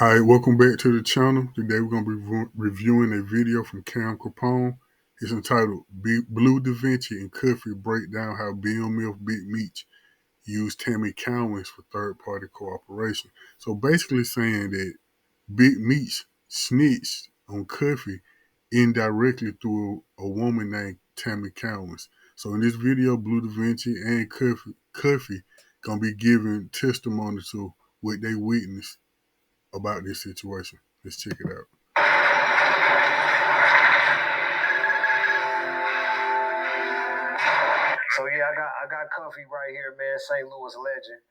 All right, welcome back to the channel. Today we're going to be reviewing a video from Cam Capone. It's entitled Bleu DaVinci and Cuffy Break Down How BMF Big Meech used Tammy Cowins for third-party cooperation. So basically saying that Big Meech snitched on Cuffy indirectly through a woman named Tammy Cowins. So in this video, Bleu DaVinci and Cuffy going to be giving testimony to what they witnessed about this situation. Let's check it out. So yeah, I got Cuffy right here, man, St. Louis legend.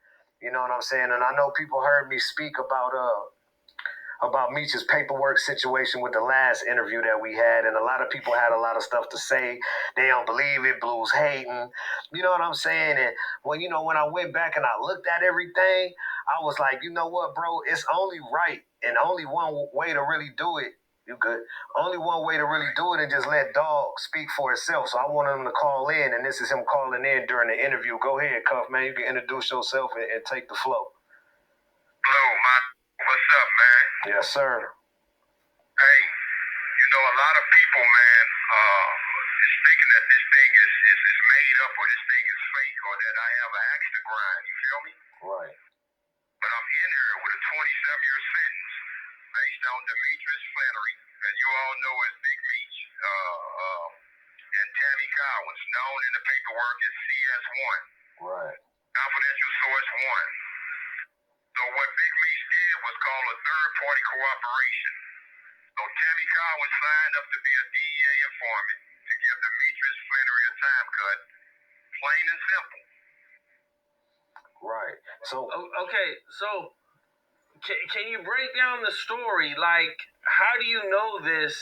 You know what I'm saying? And I know people heard me speak about Meech's paperwork situation with the last interview that we had, and a lot of people had a lot of stuff to say. They don't believe it, Blue's hating. You know what I'm saying? And when I went back and I looked at everything, I was like, you know what, bro? It's only right and only one way to really do it. You good? Only one way to really do it and just let dog speak for itself. So I wanted him to call in, and this is him calling in during the interview. Go ahead, Cuff, man. You can introduce yourself and take the flow. Blue, what's up, man? Yes, sir. Hey, a lot of people, man, is thinking that this thing is made up or this thing is fake or that I have an axe to grind. You feel me? Right. But I'm in here with a 27-year sentence based on Demetrius Flannery, as you all know as Big Meech, and Tammy Cowins, known in the paperwork as CS1. Right. Confidential source 1. So what Big Meech did was call a third-party cooperation. So Tammy Cowins signed up to be a DEA informant to give Demetrius Flannery a time cut, plain and simple. Right. So okay. So can you break down the story? Like, how do you know this?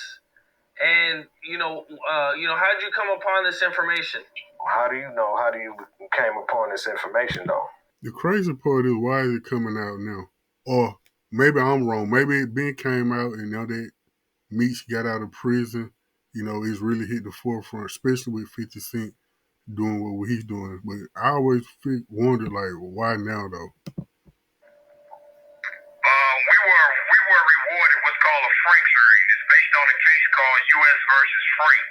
And how did you come upon this information? How do you know? How do you came upon this information, though? The crazy part is, why is it coming out now? Or maybe I'm wrong. Maybe it been came out and now that Meech got out of prison, it's really hit the forefront, especially with 50 Cent doing what he's doing. But I always wondered, like, why now, though? We were rewarded what's called a Frank jury. It's based on a case called U.S. versus Frank.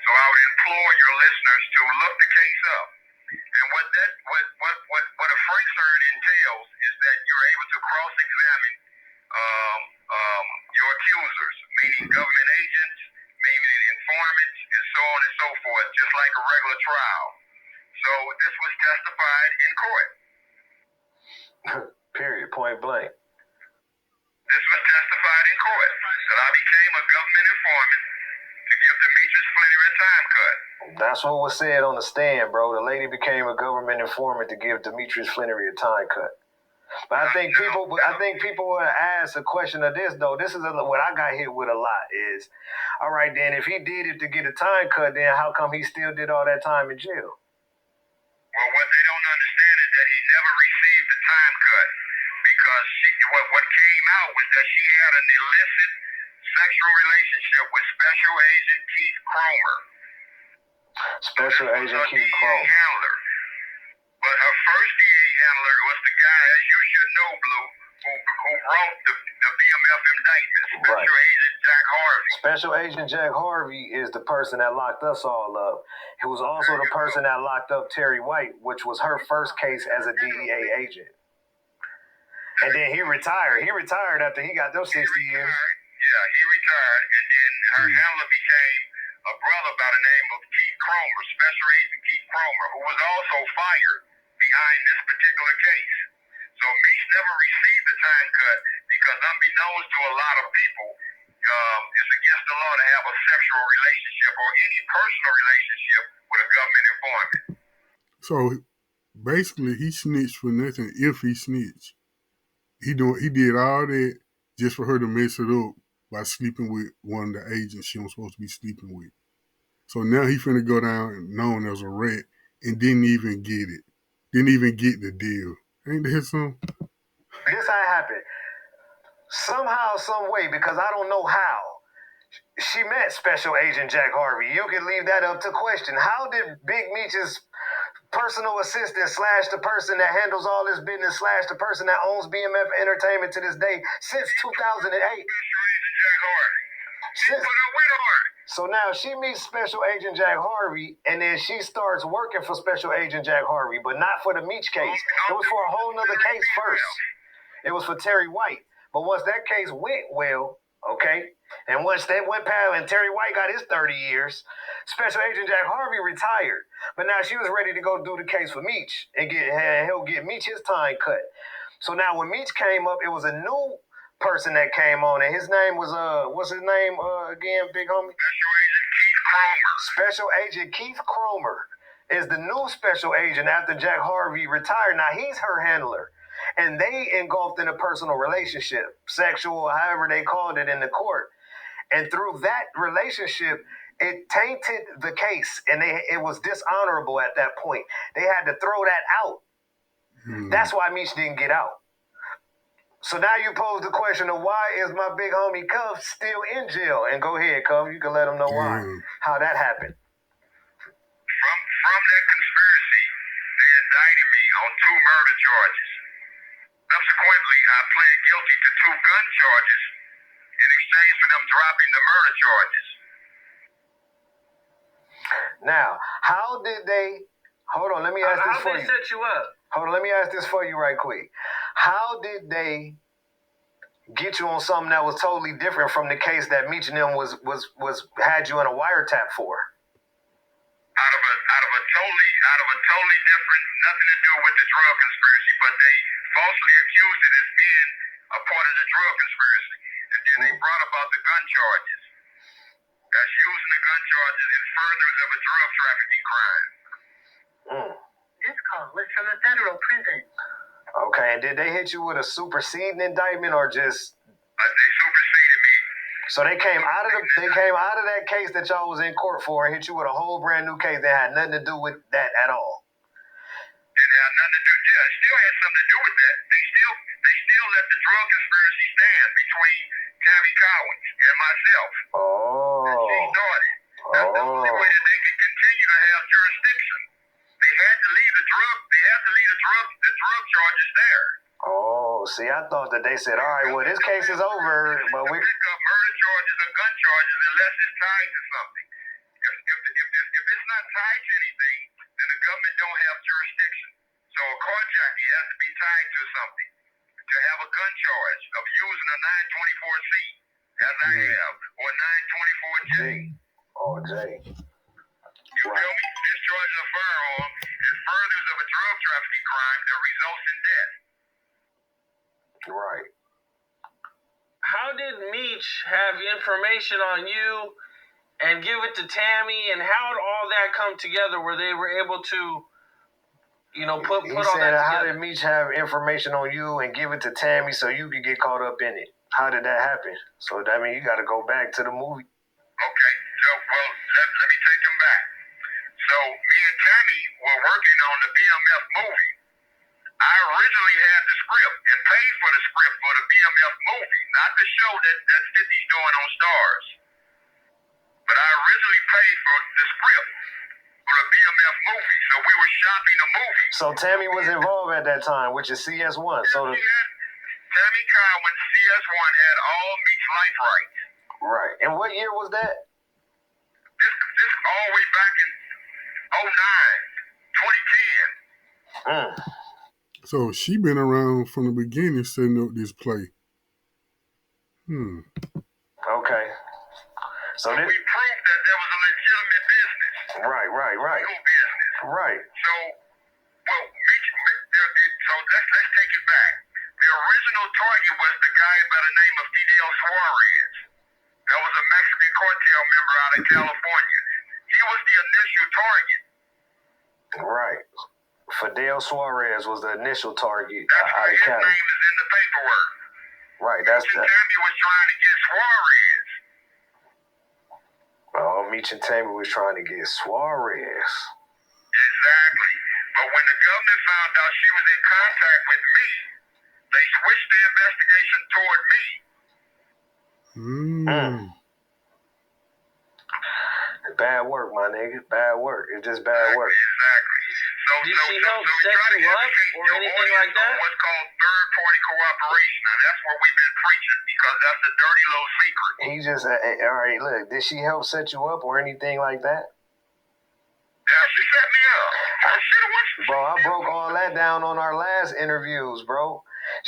So I would implore your listeners to look the case up. And what a Frank jury entails is that you're able to cross-examine your accusers, meaning government agents, meaning informants, and so on and so forth, just like a regular trial. So this was testified in court. Period. Point blank. This was testified in court that I became a government informant to give Demetrius Flannery a time cut. That's what was said on the stand, bro. The lady became a government informant to give Demetrius Flannery a time cut. But I think people will ask a question of this, though. This is what I got hit with a lot is, all right, then if he did it to get a time cut, then how come he still did all that time in jail? Well, what they don't understand is that he never received the time cut because what came out was that she had an illicit sexual relationship with Special Agent Keith Cromer. Special Agent Keith Cromer. Handler. But her first DA handler was the guy, as you should know, Blue, who wrote the BMF indictment, Special Agent Jack Harvey. Special Agent Jack Harvey is the person that locked us all up. He was also the person that locked up Terry White, which was her first case as a DEA agent. And then he retired. He retired after he got those 60 years. Yeah, he retired, and then her handler became a brother by the name of Keith Cromer, Special Agent Keith Cromer, who was also fired behind this particular case. So Meech never received the time cut because, unbeknownst to a lot of people, it's against the law to have a sexual relationship or any personal relationship with a government informant. So basically, he snitched for nothing. If he snitched, he did all that just for her to mess it up by sleeping with one of the agents she was supposed to be sleeping with. So now he finna go down known as a rat and didn't even get it. Didn't even get the deal. Ain't that something? This how it happened. Somehow, some way, because I don't know how, she met Special Agent Jack Harvey. You can leave that up to question. How did Big Meech's personal assistant / the person that handles all this business / the person that owns BMF Entertainment to this day since 2008. So now she meets Special Agent Jack Harvey, and then she starts working for Special Agent Jack Harvey, but not for the Meech case. It was for a whole nother case first. It was for Terry White. But once that case went well, okay, and once that went past and Terry White got his 30 years, Special Agent Jack Harvey retired. But now she was ready to go do the case for Meech and he'll get Meech his time cut. So now when Meech came up, it was a new person that came on, and his name was what's his name again, big homie? Special Agent Keith Cromer is the new special agent after Jack Harvey retired. Now he's her handler. And they engulfed in a personal relationship, sexual, however they called it in the court. And through that relationship, it tainted the case, and it was dishonorable at that point. They had to throw that out. That's why Meech didn't get out. So now you pose the question of why is my big homie Cuff still in jail? And go ahead, Cuff, you can let them know why, how that happened. From that conspiracy, they indicted me on 2 murder charges. Subsequently, I pled guilty to 2 gun charges in exchange for them dropping the murder charges. Now, how did they... Hold on, let me ask this for you. How did they set you up? Hold on, let me ask this for you right quick. How did they get you on something that was totally different from the case that Meech and them had you in a wiretap for? Out of a totally different, nothing to do with the drug conspiracy, but they falsely accused it as being a part of the drug conspiracy. And then they brought about the gun charges. That's using the gun charges in furtherance of a drug trafficking crime. This call was from a federal prison. Okay, and did they hit you with a superseding indictment or just... They superseded me. So they came out of that case that y'all was in court for and hit you with a whole brand new case that had nothing to do with that at all. Didn't have nothing to do. Yeah, it still had something to do with that. They still let the drug conspiracy stand between Tammy Cowins and myself. And she started. That's the only way that they can continue to have jurisdiction. They had to leave the drug charges there. See, I thought that they said, all right, well, this case is over, but we pick up murder charges or gun charges unless it's tied to something. If it's not tied to anything, then the government don't have jurisdiction. So a carjacking has to be tied to something to have a gun charge of using a 924C, as I have, or 924J. J. You feel me? Discharging a firearm is furthers of a drug trafficking crime that results in death. Right. How did Meech have information on you and give it to Tammy, and how did all that come together where they were able to, put all that together? How did Meech have information on you and give it to Tammy so you could get caught up in it? How did that happen? So, I mean, you got to go back to the movie. Okay, so, well, let me take them back. So, me and Tammy were working on the BMF movie. I originally had the script and paid for the script for the BMF movie, not the show that 50's doing on Stars. But I originally paid for the script for the BMF movie, so we were shopping the movie. So Tammy was involved at that time, which is CS1. Tammy Cowins, CS1, had all Meech's life rights. Right. And what year was that? This all the way back in 2010. So she been around from the beginning setting up this play. Okay. So we proved that there was a legitimate business. Right. Legal business. Right. So, let's take it back. The original target was the guy by the name of Fidel Suarez. That was a Mexican cartel member out of California. He was the initial target. Right. Fidel Suarez was the initial target. That's why his name is in the paperwork. Right, that's that. Tammy was trying to get Suarez. Meech and Tammy was trying to get Suarez. Exactly. But when the government found out she was in contact with me, they switched the investigation toward me. Bad work, my nigga. Bad work. It's just bad work. Exactly. Did she help set you up or anything like that? What's called third-party cooperation. Now, that's what we've been preaching because that's the dirty little secret. He just, all right, look, did she help set you up or anything like that? Yeah, she set me up. Bro, I broke all that down on our last interviews, bro.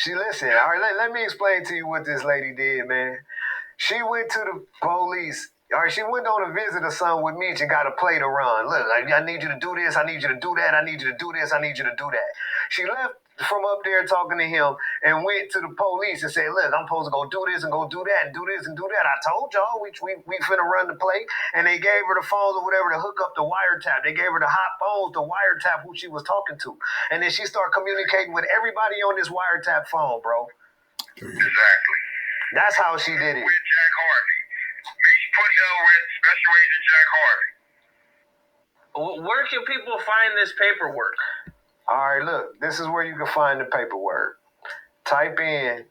Listen, all right, let me explain to you what this lady did, man. She went to the police. All right, she went on a visit or something with Meech and got a play to run. Look, I need you to do this. I need you to do that. I need you to do this. I need you to do that. She left from up there talking to him and went to the police and said, look, I'm supposed to go do this and go do that and do this and do that. I told y'all we finna run the play. And they gave her the phones or whatever to hook up the wiretap. They gave her the hot phones to wiretap who she was talking to. And then she started communicating with everybody on this wiretap phone, bro. Exactly. That's how she did it. With Jack Harvey. Meech put her with Special Agent Jack Harvey. Where can people find this paperwork? All right, look, this is where you can find the paperwork. Type in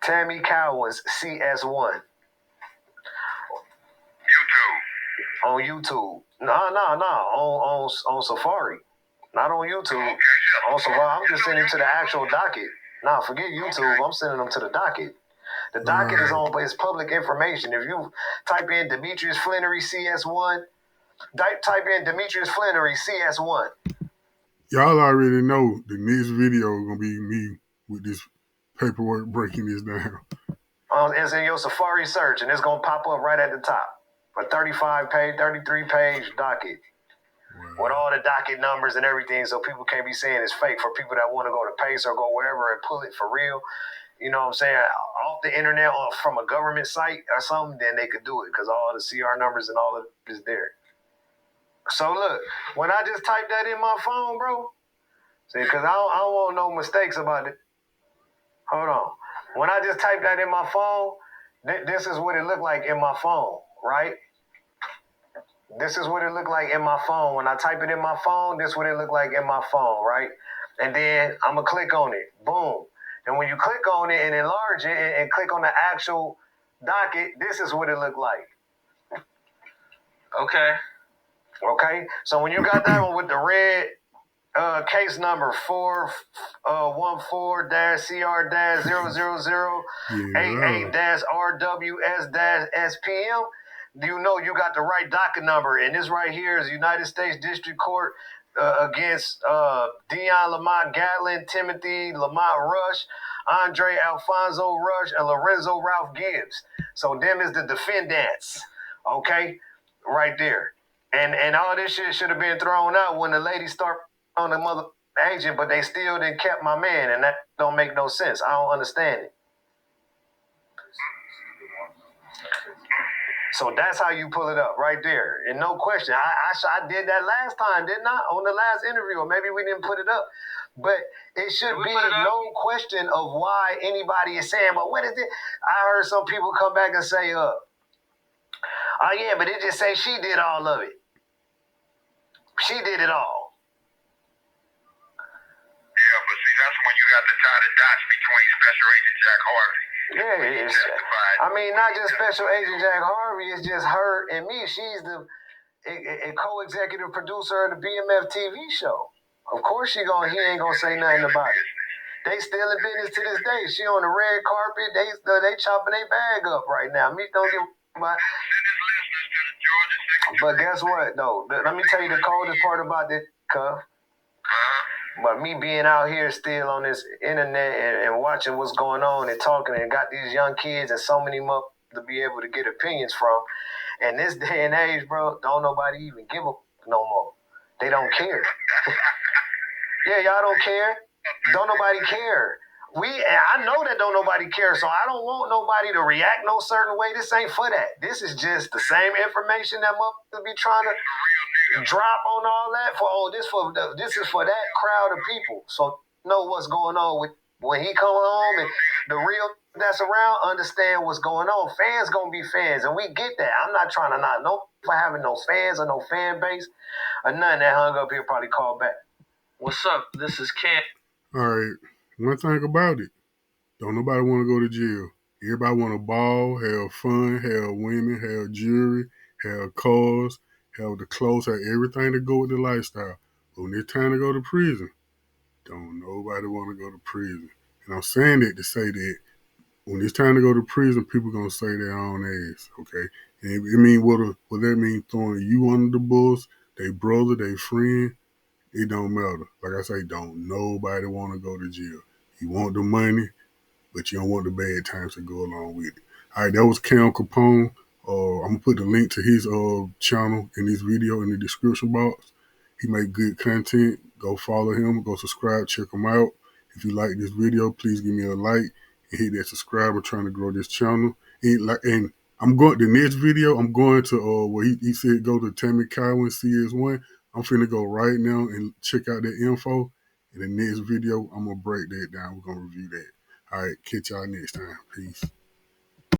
Tammy Cowins CS1. YouTube. On YouTube. No, on Safari. Not on YouTube. Okay, yeah. On Safari. I'm just sending to the actual docket. Nah, forget YouTube. I'm sending them to the docket. The docket is on, but it's public information. If you type in Demetrius Flannery CS1, type in Demetrius Flannery CS1. Y'all already know the next video is going to be me with this paperwork breaking this down. It's in your Safari search, and it's going to pop up right at the top. A 33 page docket. Wow. With all the docket numbers and everything, so people can't be saying it's fake. For people that want to go to Pace or go wherever and pull it for real, you know what I'm saying, off the internet or from a government site or something, then they could do it because all the CR numbers and all of it is there. So look, when I just typed that in my phone, bro, see, because I don't want no mistakes about it. Hold on. When I just typed that in my phone, this is what it looked like in my phone, right? This is what it looked like in my phone. When I type it in my phone, this is what it looked like in my phone, right? And then I'm going to click on it. Boom. And when you click on it and enlarge it and click on the actual docket, this is what it looked like. Okay? So when you got that one with the red case number 414-CR-00088-RWS-SPM, you know you got the right docket number. And this right here is United States District Court against Dion Lamont Gatlin, Timothy Lamont Rush, Andre Alfonso Rush, and Lorenzo Ralph Gibbs. So them is the defendants, okay? Right there. And all this shit should have been thrown out when the lady started on the mother agent, but they still didn't kept my man, and that don't make no sense. I don't understand it. So that's how you pull it up right there. And no question. I did that last time, didn't I? On the last interview, or maybe we didn't put it up. But it should be no question of why anybody is saying, but what is it? I heard some people come back and say, oh yeah, but it just say she did all of it. She did it all. Yeah, but see, that's when you got to tie the dots between Special Agent Jack Harvey. Yeah, I mean, not just Special Agent Jack Harvey, it's just her and me. She's the a co-executive producer of the BMF TV show. Of course he ain't gonna say nothing about it. They still in business to this day. She on the red carpet, they chopping their bag up right now. Me don't give my. But guess what, though? Let me tell you the coldest part about this, Cuff. But me being out here still on this internet and watching what's going on and talking and got these young kids and so many more to be able to get opinions from. And this day and age, bro, don't nobody even give a no more. They don't care. Yeah, y'all don't care. Don't nobody care. I know that don't nobody care, so I don't want nobody to react no certain way. This ain't for that. This is just the same information that motherfuckers be trying to drop on all that this is for that crowd of people. So know what's going on with when he come home and the real that's around understand what's going on. Fans gonna be fans, and we get that. I'm not trying to not know for having no fans or no fan base or nothing that hung up here probably called back. What's up? This is Cam. All right. One thing about it, don't nobody want to go to jail. Everybody want to ball, have fun, have women, have jewelry, have cars, have the clothes, have everything to go with the lifestyle. But when it's time to go to prison, don't nobody want to go to prison. And I'm saying that to say that when it's time to go to prison, people gonna say their own ass, okay? And it mean what that mean throwing you under the bus, they brother, they friend, it don't matter. Like I say, don't nobody want to go to jail. You want the money, but you don't want the bad times to go along with it. All right, that was Cam Capone. I'm gonna put the link to his channel in this video in the description box. He make good content. Go follow him. Go subscribe. Check him out. If you like this video, please give me a like and hit that subscribe. We're trying to grow this channel. And I'm going the next video. I'm going to where he said go to Tammy Cowins CS1. I'm finna go right now and check out that info. In the next video, I'm gonna break that down. We're gonna review that. All right, catch y'all next time. Peace.